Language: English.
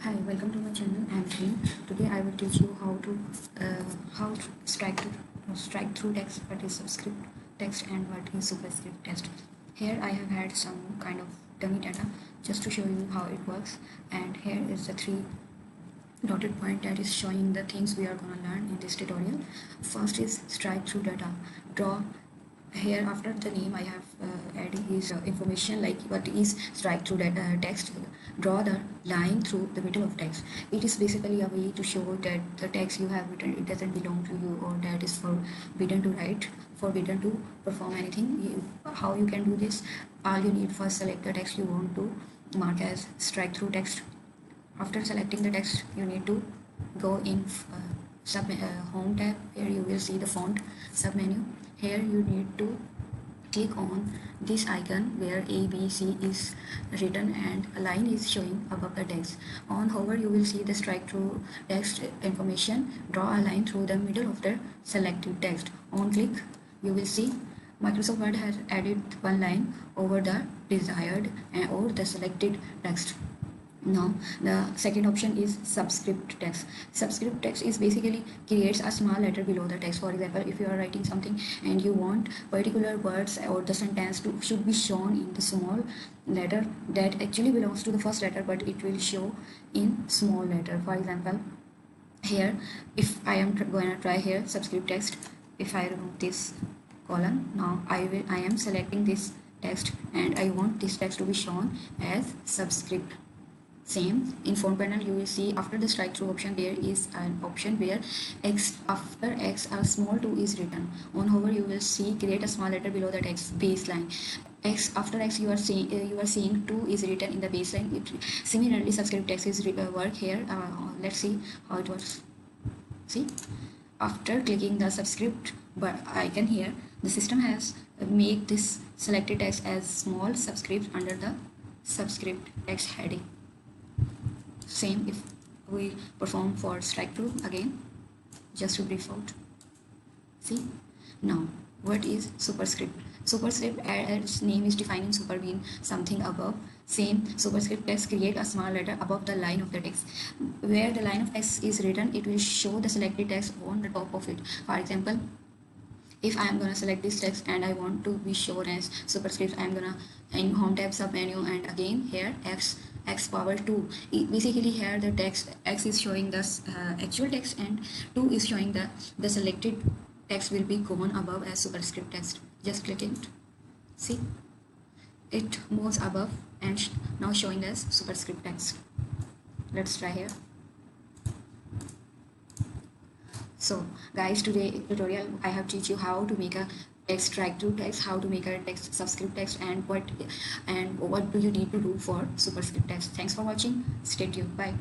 Hi, welcome to my channel. I'm Shane. Today I will teach you how to strike through text, what is subscript text and what is superscript text. Here I have had some kind of dummy data just to show you how it works, and here is the three dotted point that is showing the things we are going to learn in this tutorial. First is strike through data. Draw. Here after the name I have added is information like what is strike through text. Draw the line through the middle of text. It is basically a way to show that the text you have written, it doesn't belong to you, or that is forbidden to write, forbidden to perform anything. How you can do this? All you need, first select the text you want to mark as strike through text. After selecting the text, you need to go in home tab. Here you will see the font sub menu. Here you need to click on this icon where ABC is written and a line is showing above the text. On hover you will see the strike through text information. Draw a line through the middle of the selected text. On click you will see Microsoft Word has added one line over the desired or the selected text. Now the second option is subscript text. Subscript text is basically creates a small letter below the text. For example, if you are writing something and you want particular words or the sentence should be shown in the small letter that actually belongs to the first letter, but it will show in small letter. For example, here if I am going to try here subscript text, if I remove this column, now I am selecting this text and I want this text to be shown as subscript. Same in font panel you will see after the strike through option there is an option where x after x a small 2 is written. On hover you will see create a small letter below the text baseline. X after x you are seeing 2 is written in the baseline. Similarly subscript text is work here. Let's see how it works. See, after clicking the subscript icon here, the system has made this selected text as small subscript under the subscript text heading. Same if we perform for strike through again, just to brief out. See, now what is superscript? Superscript, as name is defining, super being something above. Same, superscript text create a small letter above the line of the text. Where the line of text is written, it will show the selected text on the top of it. For example, if I am gonna select this text and I want to be shown as superscript, I am gonna in home tab sub menu and again here x power 2. Basically here the text x is showing the actual text and 2 is showing the selected text will be gone above as superscript text. Just click it. See, it moves above and now showing as superscript text. Let's try here. So guys, today tutorial I have teach you how to make a text strike through text, how to make a text subscript text, and what do you need to do for superscript text. Thanks for watching. Stay tuned. Bye.